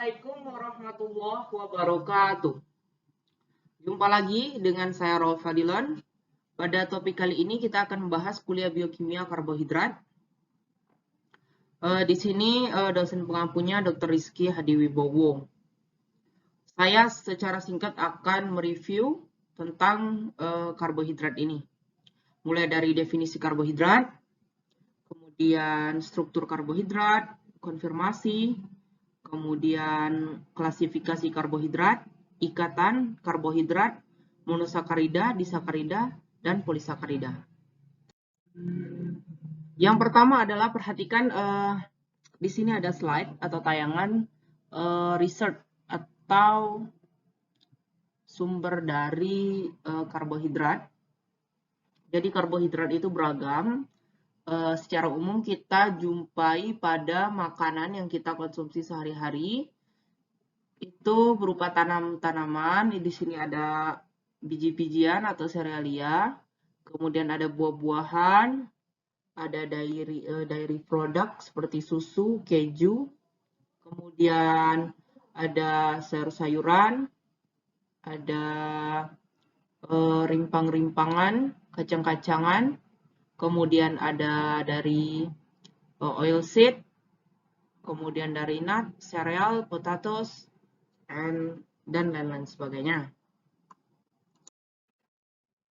Assalamualaikum warahmatullahi wabarakatuh. Jumpa lagi dengan saya Rolf Fadilan. Pada topik kali ini kita akan membahas kuliah biokimia karbohidrat. Di sini dosen pengampunya Dr. Rizky Hadiwibowo. Saya secara singkat akan mereview tentang karbohidrat ini. Mulai dari definisi karbohidrat, kemudian struktur karbohidrat, konfirmasi, kemudian klasifikasi karbohidrat, ikatan karbohidrat, monosakarida, disakarida, dan polisakarida. Yang pertama adalah perhatikan di sini ada slide atau tayangan research atau sumber dari karbohidrat. Jadi karbohidrat itu beragam. Secara umum kita jumpai pada makanan yang kita konsumsi sehari-hari. Itu berupa tanaman. Di sini ada biji-bijian atau serealia. Kemudian ada buah-buahan, ada dairy product seperti susu, keju. Kemudian ada sayur-sayuran, ada rimpang-rimpangan, kacang-kacangan. Kemudian ada dari oil seed, kemudian dari nut, cereal, potatoes, dan lain-lain sebagainya.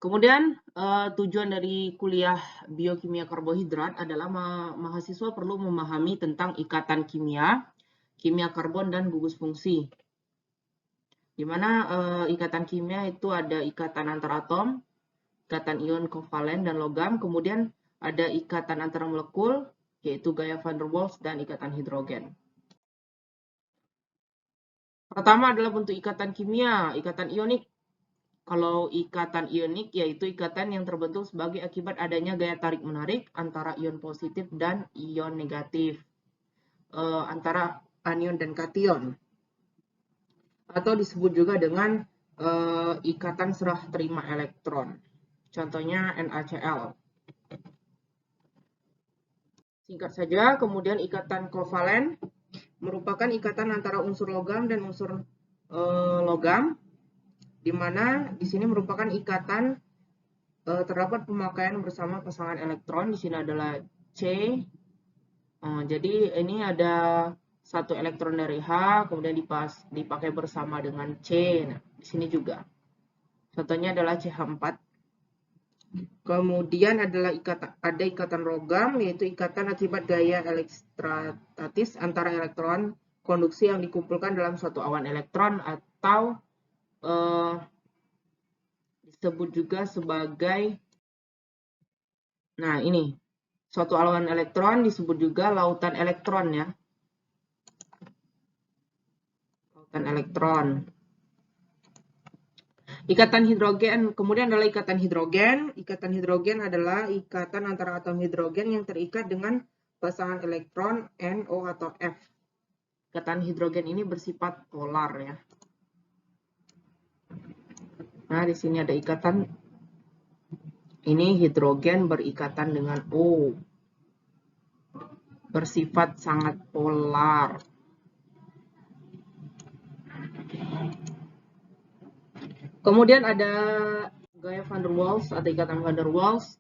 Kemudian tujuan dari kuliah biokimia karbohidrat adalah mahasiswa perlu memahami tentang ikatan kimia karbon dan gugus fungsi. Di mana ikatan kimia itu ada ikatan antar atom, ikatan ion kovalen dan logam, kemudian ada ikatan antara molekul, yaitu gaya van der Waals dan ikatan hidrogen. Pertama adalah bentuk ikatan kimia, ikatan ionik. Kalau ikatan ionik yaitu ikatan yang terbentuk sebagai akibat adanya gaya tarik-menarik antara ion positif dan ion negatif, antara anion dan kation. Atau disebut juga dengan ikatan serah terima elektron. Contohnya NaCl. Singkat saja, kemudian ikatan kovalen merupakan ikatan antara unsur logam dan unsur logam, di mana di sini merupakan ikatan terdapat pemakaian bersama pasangan elektron. Di sini adalah C. Jadi ini ada satu elektron dari H, kemudian dipakai bersama dengan C. Nah, di sini juga. Contohnya adalah CH4. Kemudian ada ikatan logam, yaitu ikatan akibat gaya elektrostatis antara elektron konduksi yang dikumpulkan dalam suatu awan elektron atau disebut juga sebagai, nah ini, suatu awan elektron disebut juga lautan elektron ya. Lautan elektron. Ikatan hidrogen, kemudian adalah ikatan hidrogen. Ikatan hidrogen adalah ikatan antara atom hidrogen yang terikat dengan pasangan elektron NO atau F. Ikatan hidrogen ini bersifat polar ya. Nah, di sini ada ikatan. Ini hidrogen berikatan dengan O. Bersifat sangat polar. Kemudian ada gaya van der Waals atau ikatan van der Waals.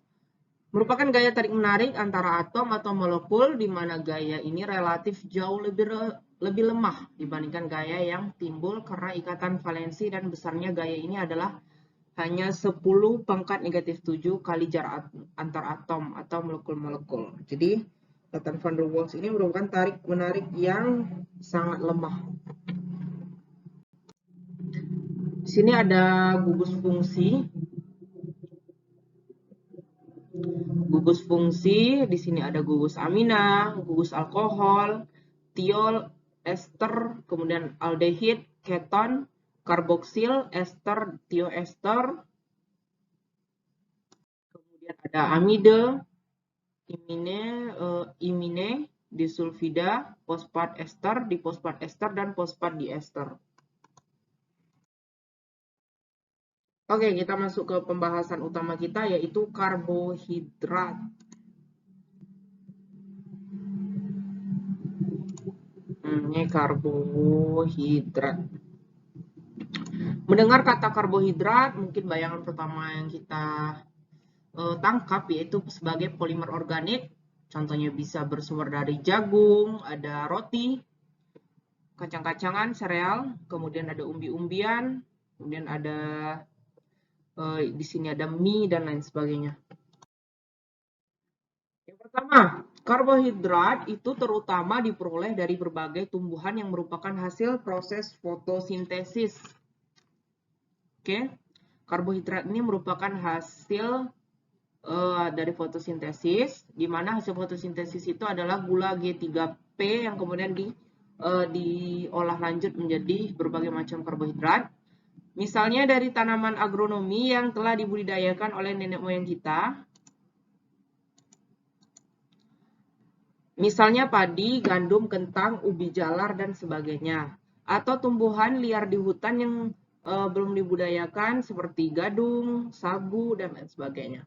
Merupakan gaya tarik-menarik antara atom atau molekul, di mana gaya ini relatif jauh lebih lemah dibandingkan gaya yang timbul karena ikatan valensi, dan besarnya gaya ini adalah hanya 10⁻⁷ kali jarak antar atom atau molekul-molekul. Jadi, ikatan van der Waals ini merupakan tarik-menarik yang sangat lemah. Di sini ada gugus fungsi. Gugus fungsi, di sini ada gugus amina, gugus alkohol, tiol, ester, kemudian aldehid, keton, karboksil, ester, tioester. Kemudian ada amide, imine, disulfida, fosfat ester, difosfat ester, dan fosfat diester. Oke, kita masuk ke pembahasan utama kita, yaitu karbohidrat. Ini karbohidrat. Mendengar kata karbohidrat, mungkin bayangan pertama yang kita tangkap yaitu sebagai polimer organik. Contohnya bisa bersumber dari jagung, ada roti, kacang-kacangan, sereal, kemudian ada umbi-umbian, kemudian ada di sini ada mie dan lain sebagainya. Yang pertama, karbohidrat itu terutama diperoleh dari berbagai tumbuhan yang merupakan hasil proses fotosintesis. Oke, karbohidrat ini merupakan hasil dari fotosintesis, di mana hasil fotosintesis itu adalah gula G3P yang kemudian diolah lanjut menjadi berbagai macam karbohidrat. Misalnya dari tanaman agronomi yang telah dibudidayakan oleh nenek moyang kita. Misalnya padi, gandum, kentang, ubi jalar, dan sebagainya. Atau tumbuhan liar di hutan yang belum dibudidayakan seperti gadung, sagu, dan lain sebagainya.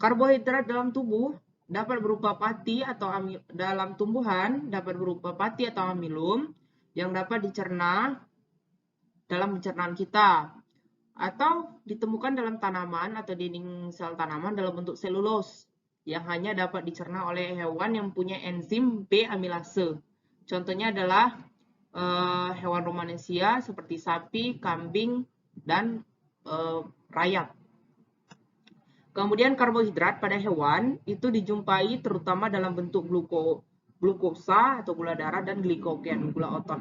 Karbohidrat dalam tubuh dapat berupa pati atau dalam tumbuhan dapat berupa pati atau amilum yang dapat dicerna dalam pencernaan kita atau ditemukan dalam tanaman atau dinding sel tanaman dalam bentuk selulos yang hanya dapat dicerna oleh hewan yang punya enzim B amilase. Contohnya adalah hewan rumanesia seperti sapi, kambing, dan rayap. Kemudian karbohidrat pada hewan itu dijumpai terutama dalam bentuk glukosa atau gula darah dan glikogen, gula otot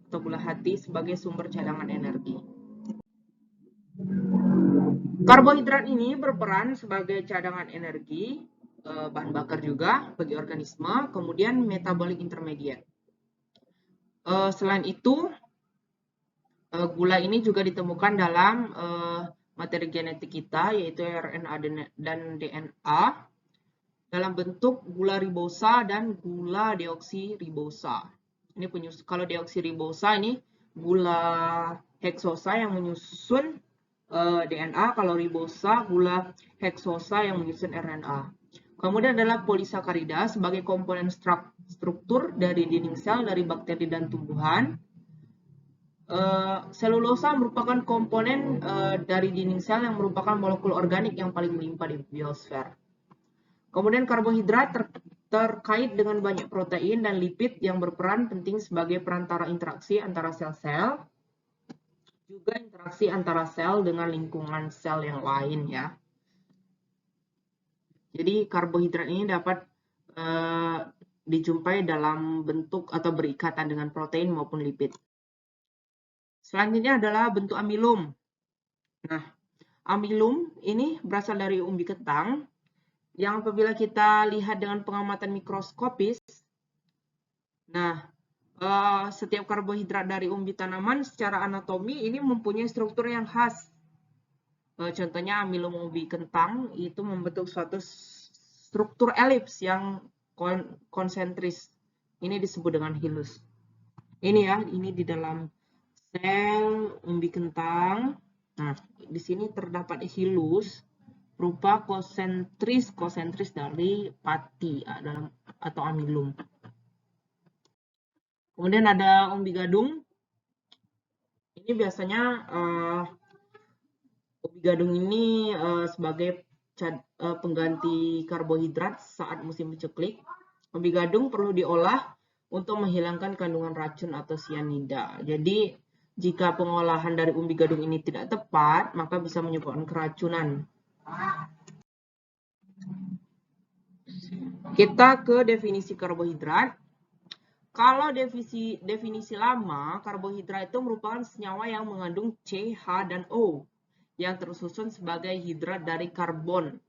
atau gula hati sebagai sumber cadangan energi. Karbohidrat ini berperan sebagai cadangan energi, bahan bakar juga bagi organisme, kemudian metabolic intermediate. Selain itu, gula ini juga ditemukan dalam materi genetik kita, yaitu RNA dan DNA, dalam bentuk gula ribosa dan gula deoksiribosa. Ini kalau deoksiribosa ini gula heksosa yang menyusun DNA, kalau ribosa gula heksosa yang menyusun RNA. Kemudian adalah polisakarida sebagai komponen struktur dari dinding sel dari bakteri dan tumbuhan. Selulosa merupakan komponen dari dinding sel yang merupakan molekul organik yang paling melimpah di biosfer. Kemudian karbohidrat terkait dengan banyak protein dan lipid yang berperan penting sebagai perantara interaksi antara sel-sel, juga interaksi antara sel dengan lingkungan sel yang lain ya. Jadi karbohidrat ini dapat dijumpai dalam bentuk atau berikatan dengan protein maupun lipid. Selanjutnya adalah bentuk amilum. Nah, amilum ini berasal dari umbi kentang yang apabila kita lihat dengan pengamatan mikroskopis, nah, setiap karbohidrat dari umbi tanaman secara anatomi ini mempunyai struktur yang khas. Contohnya amilum umbi kentang itu membentuk suatu struktur elips yang konsentris. Ini disebut dengan hilus. Ini ya, ini di dalam sel umbi kentang. Nah, di sini terdapat hilus berupa konsentris dari pati atau amilum. Kemudian ada umbi gadung. Ini biasanya umbi gadung ini sebagai pengganti karbohidrat saat musim menceklik. Umbi gadung perlu diolah untuk menghilangkan kandungan racun atau sianida. Jadi jika pengolahan dari umbi gadung ini tidak tepat, maka bisa menyebabkan keracunan. Kita ke definisi karbohidrat. Kalau definisi lama, karbohidrat itu merupakan senyawa yang mengandung C, H, dan O yang tersusun sebagai hidrat dari karbon.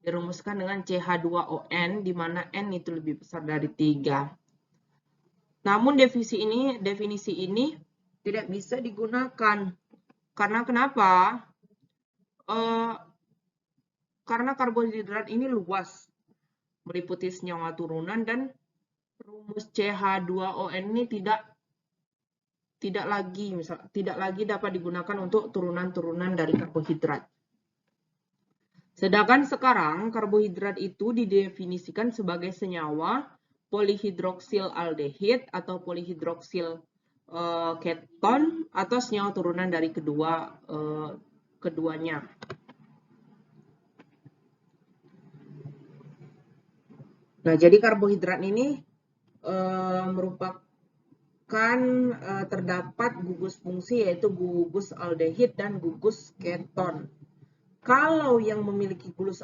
Dirumuskan dengan CH2ON, di mana N itu lebih besar dari 3. Namun definisi ini tidak bisa digunakan. Karena kenapa? Karena karbohidrat ini luas, meliputi senyawa turunan, dan rumus CH2ON ini tidak lagi dapat digunakan untuk turunan-turunan dari karbohidrat. Sedangkan sekarang karbohidrat itu didefinisikan sebagai senyawa polihidroksil aldehid atau polihidroksil keton atau senyawa turunan dari keduanya. Nah, jadi karbohidrat ini merupakan terdapat gugus fungsi yaitu gugus aldehid dan gugus keton. Kalau yang memiliki gugus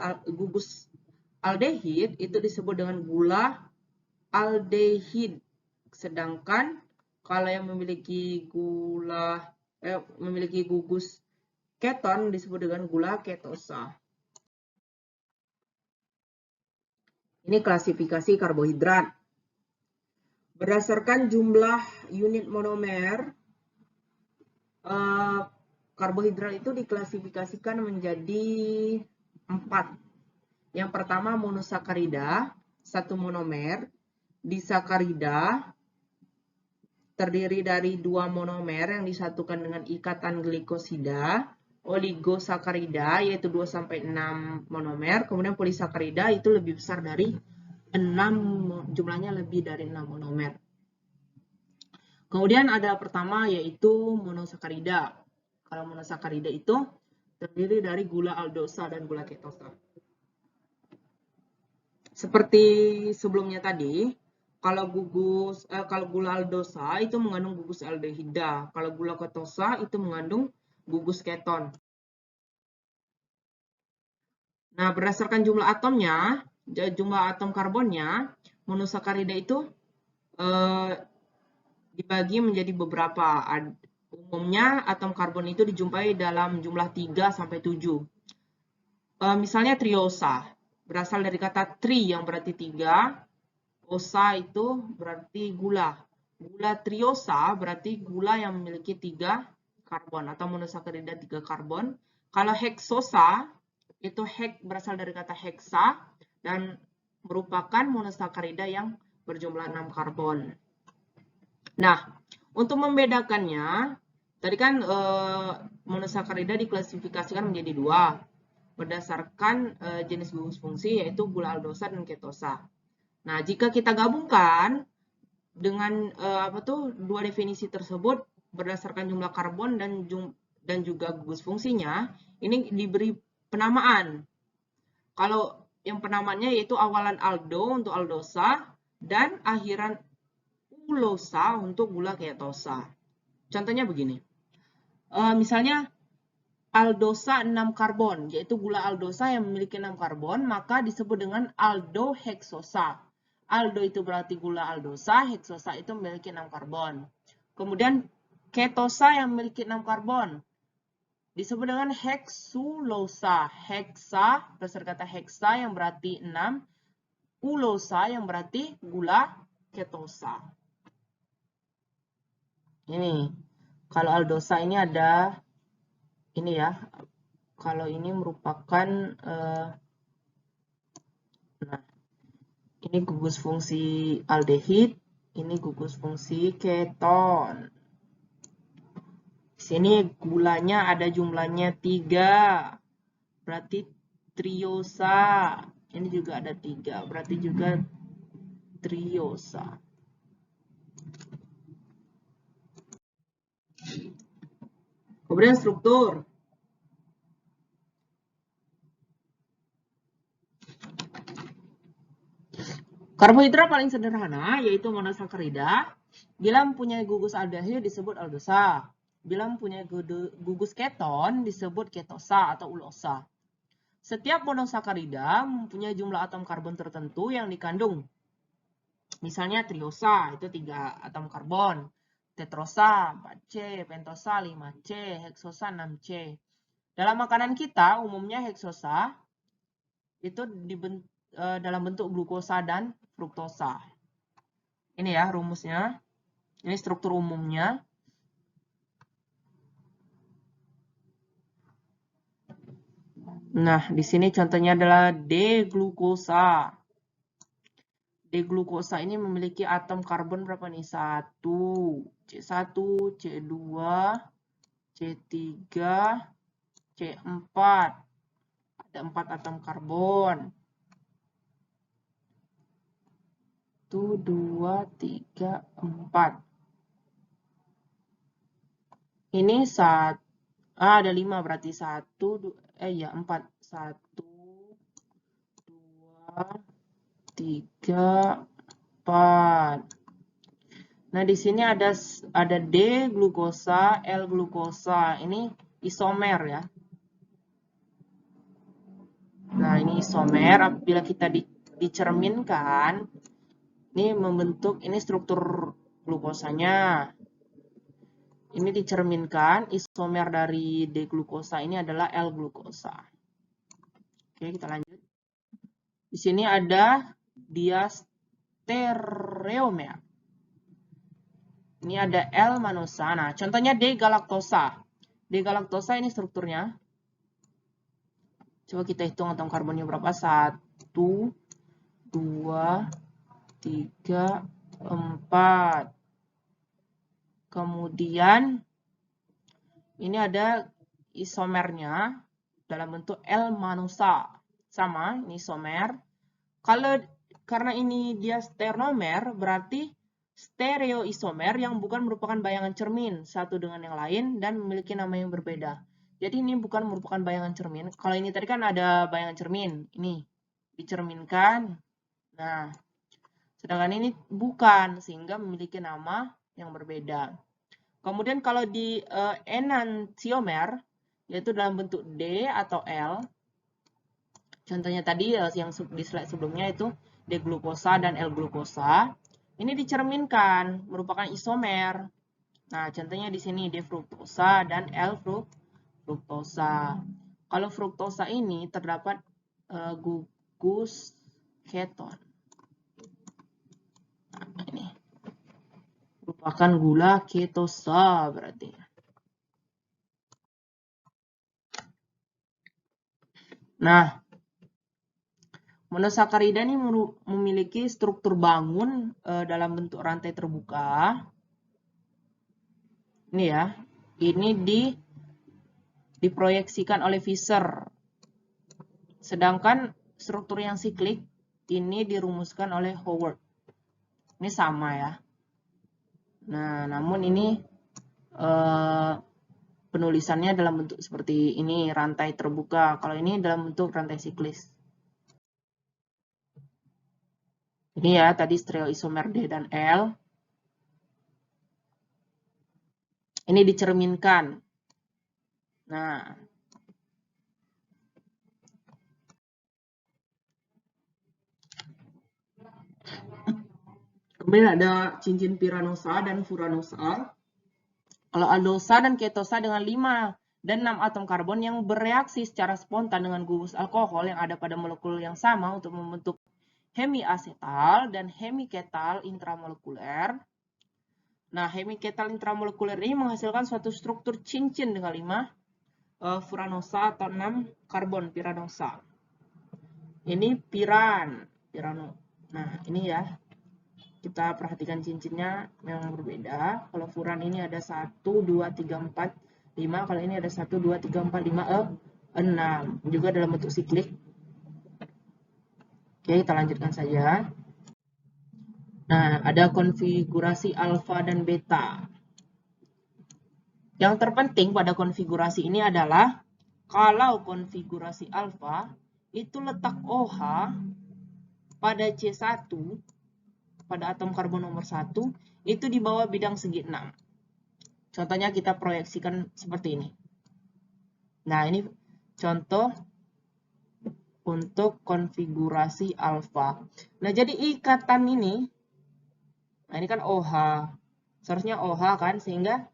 aldehid itu disebut dengan gula aldehid. Sedangkan kalau yang memiliki gugus keton disebut dengan gula ketosa. Ini klasifikasi karbohidrat. Berdasarkan jumlah unit monomer, karbohidrat itu diklasifikasikan menjadi 4. Yang pertama monosakarida, 1 monomer. Disakarida, terdiri dari 2 monomer yang disatukan dengan ikatan glikosida. Oligosakarida, yaitu 2-6 monomer. Kemudian polisakarida itu lebih besar dari 6, jumlahnya lebih dari 6 monomer. Kemudian ada pertama yaitu monosakarida. Kalau monosakarida itu terdiri dari gula aldosa dan gula ketosa. Seperti sebelumnya tadi, kalau gula aldosa itu mengandung gugus aldehida, kalau gula ketosa itu mengandung gugus keton. Nah, berdasarkan jumlah atomnya, jumlah atom karbonnya, monosakarida itu dibagi menjadi beberapa. Umumnya atom karbon itu dijumpai dalam jumlah 3-7. Misalnya triosa, berasal dari kata tri yang berarti 3, osa itu berarti gula. Gula triosa berarti gula yang memiliki 3 karbon atau monosakarida 3 karbon. Kalau heksosa itu berasal dari kata heksa dan merupakan monosakarida yang berjumlah 6 karbon. Nah, untuk membedakannya, tadi kan monosakarida diklasifikasikan menjadi 2 berdasarkan jenis gugus fungsi yaitu gula aldosa dan ketosa. Nah, jika kita gabungkan dengan 2 definisi tersebut berdasarkan jumlah karbon dan juga gugus fungsinya, ini diberi penamaan. Kalau yang penamaannya yaitu awalan aldo untuk aldosa dan akhiran ulosa untuk gula ketosa. Contohnya begini. Misalnya aldosa 6 karbon, yaitu gula aldosa yang memiliki 6 karbon, maka disebut dengan aldoheksosa. Aldo itu berarti gula aldosa, heksosa itu memiliki 6 karbon. Kemudian ketosa yang memiliki 6 karbon disebut dengan heksulosa. Heksa, berdasar kata heksa yang berarti 6, ulosa yang berarti gula ketosa. Ini, kalau aldosa ini ada, ini ya, kalau ini merupakan, nah, ini gugus fungsi aldehid, ini gugus fungsi keton. Di sini gulanya ada jumlahnya 3, berarti triosa. Ini juga ada 3, berarti juga triosa. Kemudian struktur. Karbohidrat paling sederhana yaitu monosakarida. Bila mempunyai gugus aldehid disebut aldosa. Bila mempunyai gugus keton disebut ketosa atau ulosa. Setiap monosakarida mempunyai jumlah atom karbon tertentu yang dikandung. Misalnya triosa itu 3 atom karbon. Tetrosa 4C, pentosa 5C, heksosa 6C. Dalam makanan kita umumnya heksosa itu dalam bentuk glukosa dan fruktosa. Ini ya rumusnya. Ini struktur umumnya. Nah, di sini contohnya adalah D-glukosa. D-glukosa ini memiliki atom karbon berapa nih? 1, C1, C2, C3, C4. Ada 4 atom karbon. 2, 3, 4. Ini ada 5 berarti 4. 1, 2, 3, 4. Nah, di sini ada D glukosa, L glukosa. Ini isomer ya. Nah, ini isomer. Apabila kita dicerminkan, ini membentuk, ini struktur glukosanya. Ini dicerminkan, isomer dari D glukosa ini adalah L glukosa. Oke, kita lanjut. Di sini ada diastereomer. Ini ada L manosa. Nah, contohnya D galaktosa. D galaktosa ini strukturnya. Coba kita hitung atom karbonnya berapa. 1, 2, 3, 4. Kemudian ini ada isomernya dalam bentuk L manosa. Sama, ini isomer. Karena ini dia stereomer, berarti stereoisomer yang bukan merupakan bayangan cermin satu dengan yang lain dan memiliki nama yang berbeda. Jadi ini bukan merupakan bayangan cermin. Kalau ini tadi kan ada bayangan cermin, ini dicerminkan. Nah, sedangkan ini bukan, sehingga memiliki nama yang berbeda. Kemudian kalau di enantiomer, yaitu dalam bentuk D atau L, contohnya tadi yang di slide sebelumnya itu D glukosa dan L glukosa, ini dicerminkan, merupakan isomer. Nah, contohnya di sini D fruktosa dan L fruktosa. Kalau fruktosa ini terdapat gugus keton. Nah, ini merupakan gula ketosa berarti. Nah, monosakarida ini memiliki struktur bangun dalam bentuk rantai terbuka. Ini ya, ini diproyeksikan oleh Fischer. Sedangkan struktur yang siklik ini dirumuskan oleh Howard. Ini sama ya. Nah, namun ini penulisannya dalam bentuk seperti ini, rantai terbuka. Kalau ini dalam bentuk rantai siklis. Ini ya, tadi stereoisomer D dan L. Ini dicerminkan. Nah, kemudian ada cincin piranosa dan furanosa. Kalau aldosa dan ketosa dengan 5 dan 6 atom karbon yang bereaksi secara spontan dengan gugus alkohol yang ada pada molekul yang sama untuk membentuk hemiasetal dan hemiketal intramolekuler. Nah, hemiketal intramolekuler ini menghasilkan suatu struktur cincin dengan 5 furanosa atau 6 karbon piranosa. Ini pirano. Nah, ini ya. Kita perhatikan cincinnya yang berbeda. Kalau furan ini ada 1, 2, 3, 4, 5. Kalau ini ada 1, 2, 3, 4, 5, 6. Juga dalam bentuk siklik. Oke, kita lanjutkan saja. Nah, ada konfigurasi alfa dan beta. Yang terpenting pada konfigurasi ini adalah kalau konfigurasi alfa itu letak OH pada C1 pada atom karbon nomor 1 itu di bawah bidang segi 6. Contohnya kita proyeksikan seperti ini. Nah, ini contoh untuk konfigurasi alfa. Nah, jadi ikatan ini, nah ini kan OH. Seharusnya OH kan, sehingga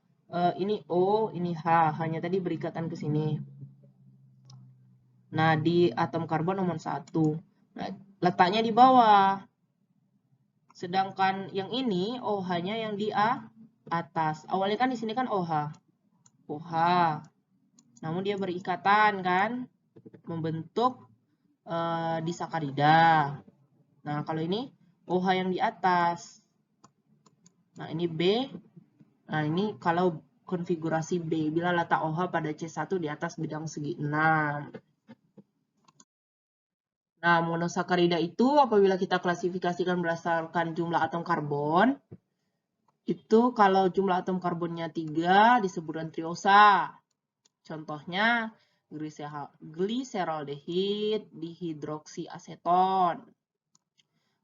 ini O, ini H. Hanya tadi berikatan ke sini. Nah, di atom karbon nomor 1. Nah, letaknya di bawah. Sedangkan yang ini OH-nya yang di atas. Awalnya kan di sini kan OH. OH. Namun dia berikatan kan, membentuk disakarida. Nah, kalau ini OH yang di atas. Nah, ini B. Nah, ini kalau konfigurasi B, bila letak OH pada C1 di atas bidang segi 6. Nah, monosakarida itu apabila kita klasifikasikan berdasarkan jumlah atom karbon, itu kalau jumlah atom karbonnya 3 disebutkan triosa. Contohnya gliseraldehid, dihidroksiaseton.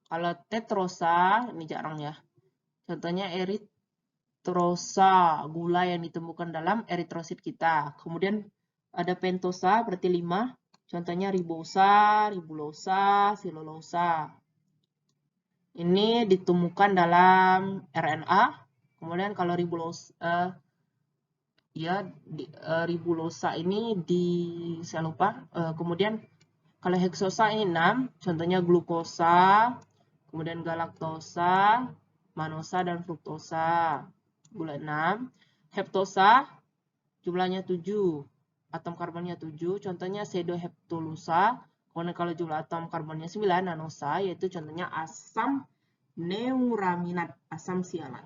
Kalau tetrosa, ini jarang ya. Contohnya eritrosa, gula yang ditemukan dalam eritrosit kita. Kemudian ada pentosa, berarti 5. Contohnya ribosa, ribulosa, silulosa. Ini ditemukan dalam RNA. Kemudian kalau ribulosa ini saya lupa. Kemudian kalau heksosa ini 6, contohnya glukosa, kemudian galaktosa, manosa, dan fruktosa. Gula 6. Heptosa jumlahnya 7, atom karbonnya 7, contohnya pseudoheptulusa. Kemudian kalau jumlah atom karbonnya 9, nanosa, yaitu contohnya asam neuraminat, asam sialat.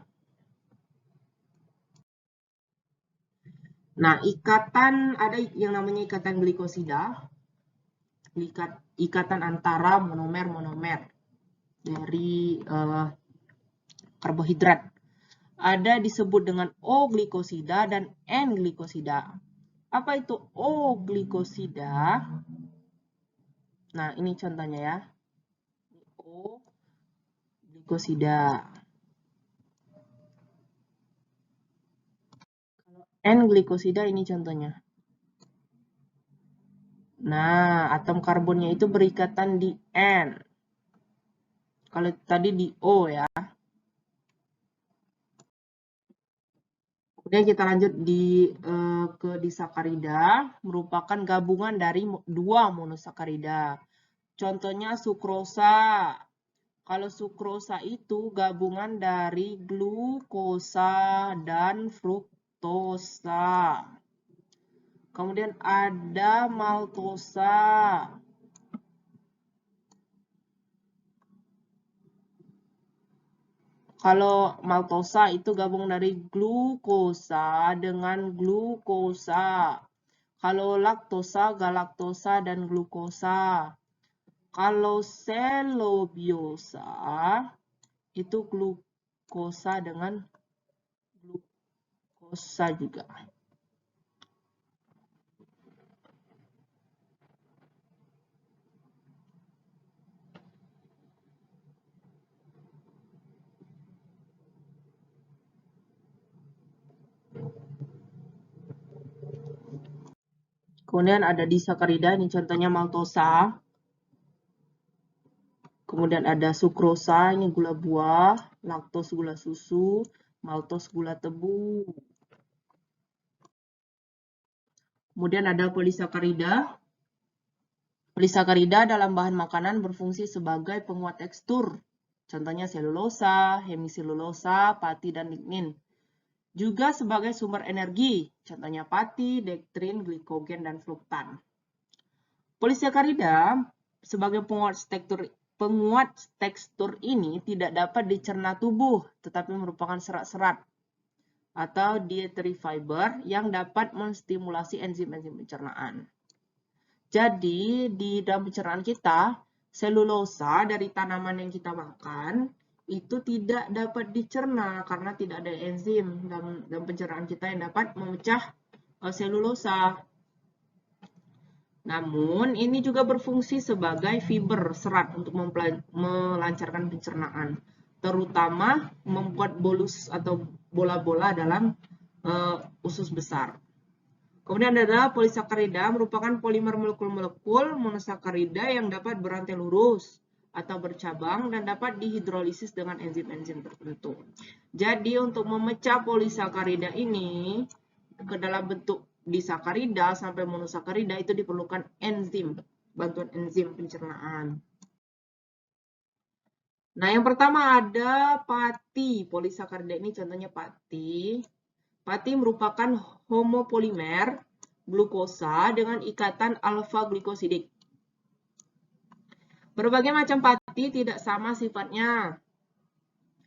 Nah, ada yang namanya ikatan glikosida, ikatan antara monomer-monomer dari karbohidrat. Ada disebut dengan O-glikosida dan N-glikosida. Apa itu O-glikosida? Nah, ini contohnya ya. O-glikosida. N-glikosida ini contohnya. Nah, atom karbonnya itu berikatan di N. Kalau tadi di O ya. Kemudian kita lanjut ke disakarida, merupakan gabungan dari 2 monosakarida. Contohnya sukrosa. Kalau sukrosa itu gabungan dari glukosa dan fruktosa. Kemudian ada maltosa. Kalau maltosa itu gabung dari glukosa dengan glukosa. Kalau laktosa, galaktosa, dan glukosa. Kalau selobiosa itu glukosa dengan glukosa juga. Kemudian ada disakarida, ini contohnya maltosa. Kemudian ada sukrosa, ini gula buah, laktos gula susu, maltos gula tebu. Kemudian ada polisakarida. Polisakarida dalam bahan makanan berfungsi sebagai penguat tekstur. Contohnya selulosa, hemiselulosa, pati, dan lignin. Juga sebagai sumber energi. Contohnya pati, dektrin, glikogen, dan fruktan. Polisakarida sebagai penguat tekstur ini tidak dapat dicerna tubuh, tetapi merupakan serat-serat atau dietary fiber yang dapat menstimulasi enzim-enzim pencernaan. Jadi, di dalam pencernaan kita, selulosa dari tanaman yang kita makan itu tidak dapat dicerna karena tidak ada enzim dalam pencernaan kita yang dapat memecah selulosa. Namun, ini juga berfungsi sebagai fiber serat untuk melancarkan pencernaan, terutama membuat bolus atau bola-bola dalam usus besar. Kemudian ada polisakarida, merupakan polimer molekul-molekul monosakarida yang dapat berantai lurus atau bercabang dan dapat dihidrolisis dengan enzim-enzim tertentu. Jadi, untuk memecah polisakarida ini ke dalam bentuk disakarida sampai monosakarida itu diperlukan enzim, bantuan enzim pencernaan. Nah, yang pertama ada pati. Polisakarida ini contohnya pati. Pati merupakan homopolimer glukosa dengan ikatan alfa-glikosidik. Berbagai macam pati tidak sama sifatnya.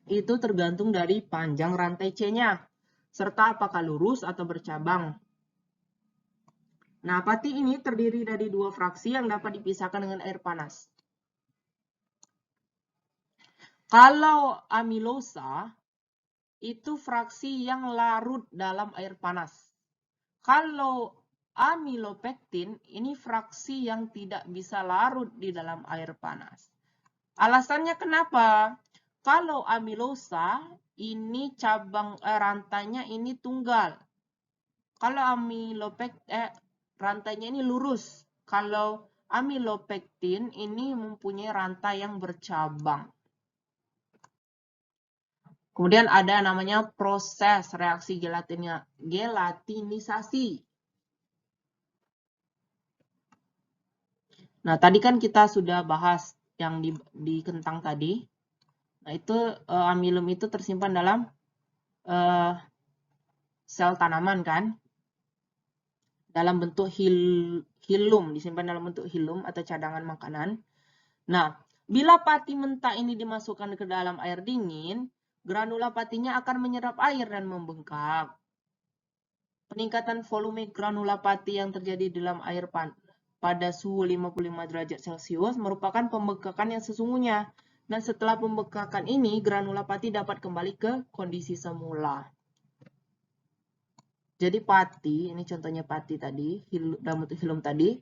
Itu tergantung dari panjang rantai C-nya, serta apakah lurus atau bercabang. Nah, pati ini terdiri dari 2 fraksi yang dapat dipisahkan dengan air panas. Kalau amilosa itu fraksi yang larut dalam air panas. Kalau amilopektin ini fraksi yang tidak bisa larut di dalam air panas. Alasannya kenapa? Kalau amilosa ini rantainya ini tunggal. Kalau rantainya ini lurus. Kalau amilopektin ini mempunyai rantai yang bercabang. Kemudian ada namanya proses reaksi gelatinisasi. Nah, tadi kan kita sudah bahas yang di kentang tadi. Nah, itu amilum itu tersimpan dalam sel tanaman kan? Dalam bentuk hilum, disimpan dalam bentuk hilum atau cadangan makanan. Nah, bila pati mentah ini dimasukkan ke dalam air dingin, granula patinya akan menyerap air dan membengkak. Peningkatan volume granula pati yang terjadi dalam air pada suhu 55 derajat Celcius merupakan pembengkakan yang sesungguhnya. Dan setelah pembengkakan ini, granula pati dapat kembali ke kondisi semula. Jadi pati, ini contohnya pati tadi, dalam bentuk hilum tadi,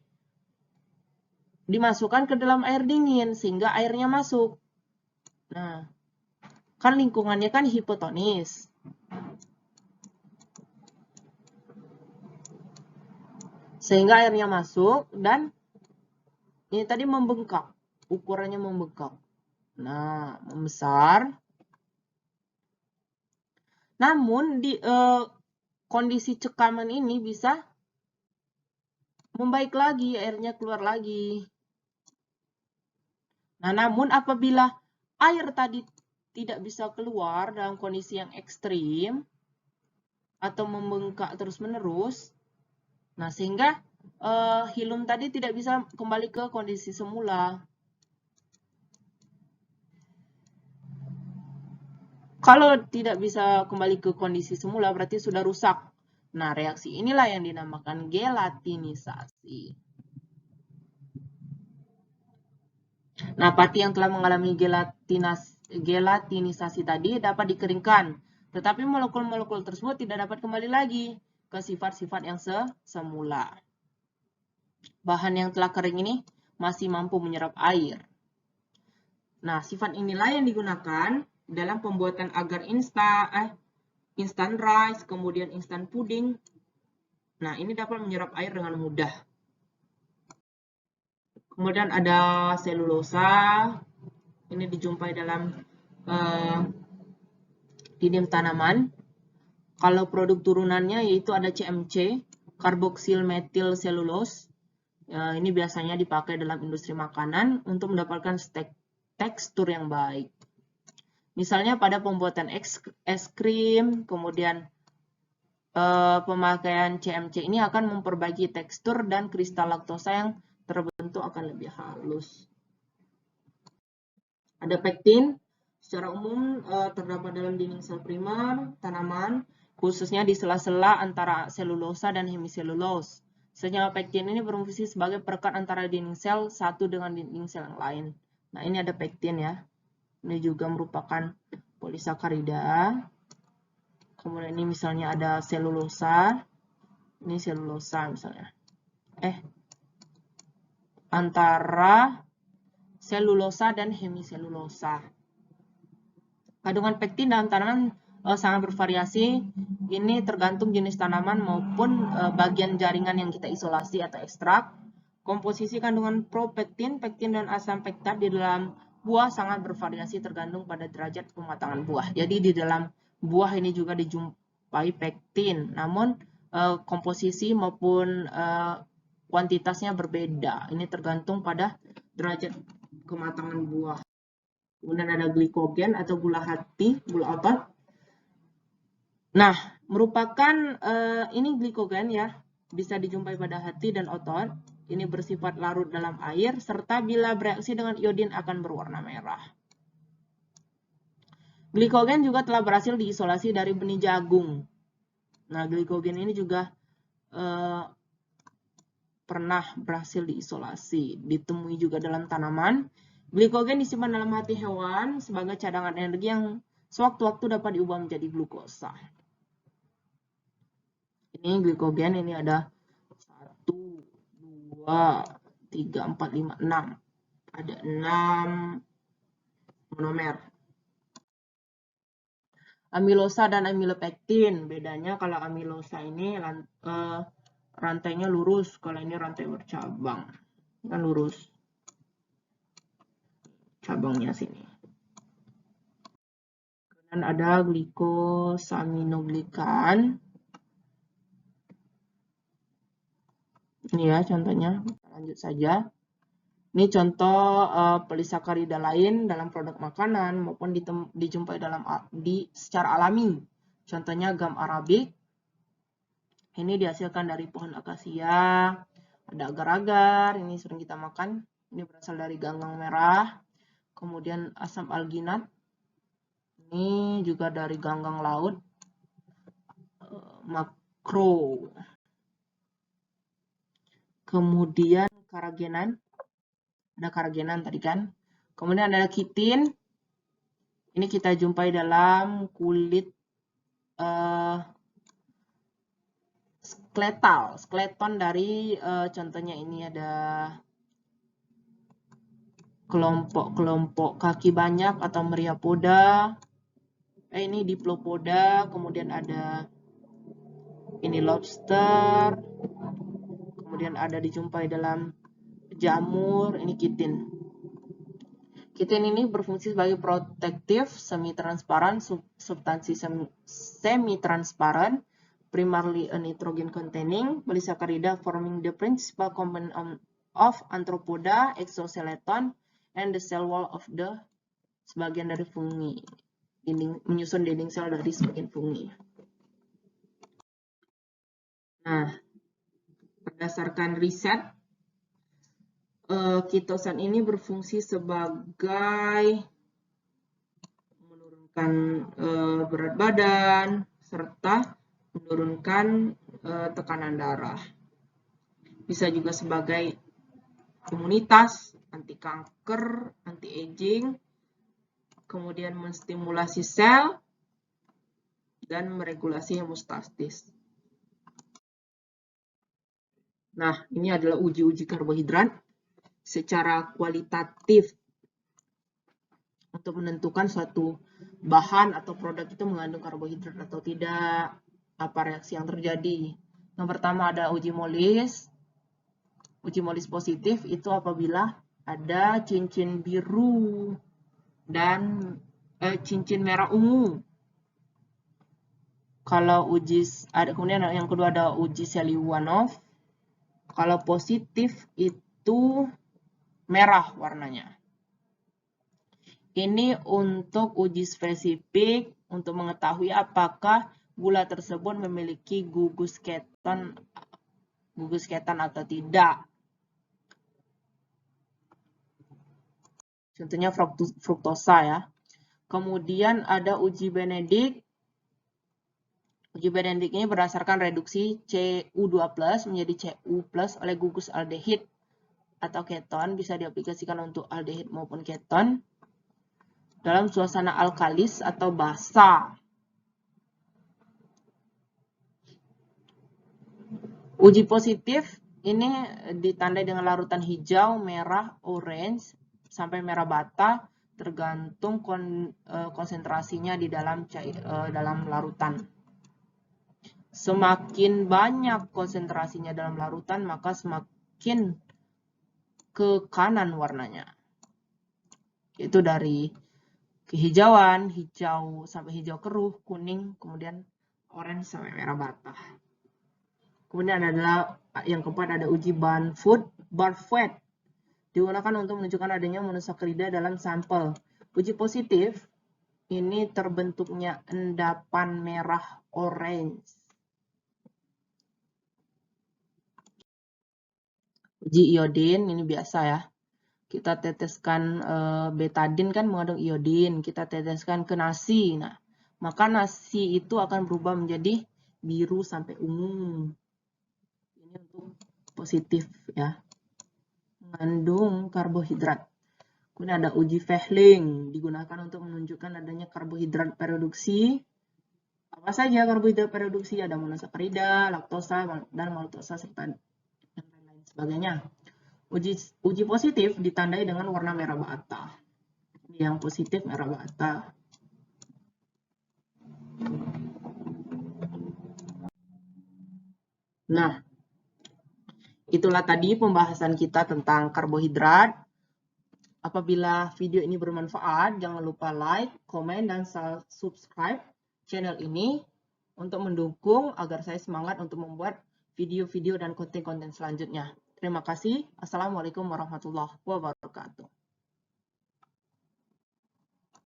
dimasukkan ke dalam air dingin sehingga airnya masuk. Nah, kan lingkungannya kan hipotonis. Sehingga airnya masuk dan ini tadi membengkak. Ukurannya membengkak. Nah, membesar. Namun di kondisi cekaman ini bisa membaik lagi, airnya keluar lagi. Nah, namun apabila air tadi tidak bisa keluar dalam kondisi yang ekstrim atau membengkak terus-menerus, nah sehingga hilum tadi tidak bisa kembali ke kondisi semula. Kalau tidak bisa kembali ke kondisi semula berarti sudah rusak. Nah, reaksi inilah yang dinamakan gelatinisasi. Nah, pati yang telah mengalami gelatinisasi tadi dapat dikeringkan, tetapi molekul-molekul tersebut tidak dapat kembali lagi ke sifat-sifat yang semula. Bahan yang telah kering ini masih mampu menyerap air. Nah, sifat inilah yang digunakan dalam pembuatan agar instan rice, kemudian instan puding. Nah, ini dapat menyerap air dengan mudah. Kemudian ada selulosa. Ini dijumpai dalam didim tanaman. Kalau produk turunannya yaitu ada CMC, karboksil metil selulose. Ini biasanya dipakai dalam industri makanan untuk mendapatkan tekstur yang baik. Misalnya pada pembuatan es krim, kemudian pemakaian CMC ini akan memperbaiki tekstur dan kristal laktosa yang terbentuk akan lebih halus. Ada pektin, secara umum terdapat dalam dinding sel primer tanaman, khususnya di sela-sela antara selulosa dan hemiselulose. Senyawa pektin ini berfungsi sebagai perekat antara dinding sel satu dengan dinding sel yang lain. Nah, ini ada pektin ya. Ini juga merupakan polisakarida. Kemudian ini misalnya ada selulosa. Ini selulosa misalnya. Antara selulosa dan hemiselulosa. Kandungan pektin dalam tanaman sangat bervariasi. Ini tergantung jenis tanaman maupun bagian jaringan yang kita isolasi atau ekstrak. Komposisi kandungan propektin, pektin, dan asam pektat di dalam buah sangat bervariasi tergantung pada derajat pematangan buah. Jadi di dalam buah ini juga dijumpai pektin, namun komposisi maupun kuantitasnya berbeda. Ini tergantung pada derajat kematangan buah. Kemudian ada glikogen atau gula hati, gula otot. Nah, merupakan ini glikogen ya, bisa dijumpai pada hati dan otot. Ini bersifat larut dalam air, serta bila bereaksi dengan iodin akan berwarna merah. Glikogen juga telah berhasil diisolasi dari benih jagung. Nah, glikogen ini juga pernah berhasil diisolasi. Ditemui juga dalam tanaman. Glikogen disimpan dalam hati hewan sebagai cadangan energi yang sewaktu-waktu dapat diubah menjadi glukosa. Ini glikogen, ini ada 1, 2, 3, 4, 5, 6. Ada 6 monomer. Amilosa dan amilopektin. Bedanya kalau amilosa ini rantainya lurus, kalau ini rantai bercabang. Kan lurus. Cabangnya sini. Dan ada glikosaminoglikan. Ini ya contohnya. Lanjut saja. Ini contoh polisakarida lain dalam produk makanan maupun dijumpai secara alami. Contohnya gam arabik. Ini dihasilkan dari pohon akasia. Ada agar-agar, ini sering kita makan. Ini berasal dari ganggang merah. Kemudian asam alginat. Ini juga dari ganggang laut. Makro. Kemudian karagenan. Ada karagenan tadi kan. Kemudian ada kitin. Ini kita jumpai dalam kulit skeleton dari contohnya ini ada kelompok kaki banyak atau Myriapoda. Ini Diplopoda, kemudian ada ini lobster, kemudian ada dijumpai dalam jamur, ini kitin. Kitin ini berfungsi sebagai protektif, semi-transparan, substansi semi-transparan, primarily a nitrogen containing polysaccharida forming the principal component of Arthropoda, exoskeleton, and the cell wall of the sebagian dari fungi. Menyusun dinding sel dari sebagian fungi. Nah, berdasarkan riset, kitosan ini berfungsi sebagai menurunkan berat badan serta menurunkan tekanan darah. Bisa juga sebagai imunitas, anti kanker, anti aging, kemudian menstimulasi sel dan meregulasi hemostasis. Nah, ini adalah uji-uji karbohidrat secara kualitatif untuk menentukan suatu bahan atau produk itu mengandung karbohidrat atau tidak, apa reaksi yang terjadi. Yang pertama ada uji molis. Uji molis positif itu apabila ada cincin biru dan cincin merah ungu. Kalau kemudian yang kedua ada uji Seliwanov. Kalau positif itu merah warnanya. Ini untuk uji spesifik untuk mengetahui apakah gula tersebut memiliki gugus keton atau tidak. Contohnya fruktosa ya. Kemudian ada uji Benedict. Uji Benedict ini berdasarkan reduksi Cu2+ menjadi Cu+ oleh gugus aldehid atau keton, bisa diaplikasikan untuk aldehid maupun keton dalam suasana alkalis atau basa. Uji positif ini ditandai dengan larutan hijau, merah, orange, sampai merah bata, tergantung konsentrasinya di dalam larutan. Semakin banyak konsentrasinya dalam larutan, maka semakin ke kanan warnanya. Itu dari kehijauan, hijau sampai hijau keruh, kuning, kemudian orange sampai merah bata. Kemudian adalah yang keempat ada uji Barfoed. Digunakan untuk menunjukkan adanya monosakarida dalam sampel. Uji positif ini terbentuknya endapan merah orange. Uji iodin ini biasa ya. Kita teteskan betadin kan mengandung iodin. Kita teteskan ke nasi. Nah, maka nasi itu akan berubah menjadi biru sampai ungu. Ini untuk positif ya. Mengandung karbohidrat. Kemudian ada uji Vehling, digunakan untuk menunjukkan adanya karbohidrat pereduksi. Apa saja karbohidrat pereduksi? Ada monosakarida, laktosa, dan maltosa, serta yang lain sebagainya. Uji positif ditandai dengan warna merah bata. Yang positif merah bata. Nah, itulah tadi pembahasan kita tentang karbohidrat. Apabila video ini bermanfaat, jangan lupa like, komen, dan subscribe channel ini untuk mendukung agar saya semangat untuk membuat video-video dan konten-konten selanjutnya. Terima kasih. Assalamualaikum warahmatullahi wabarakatuh.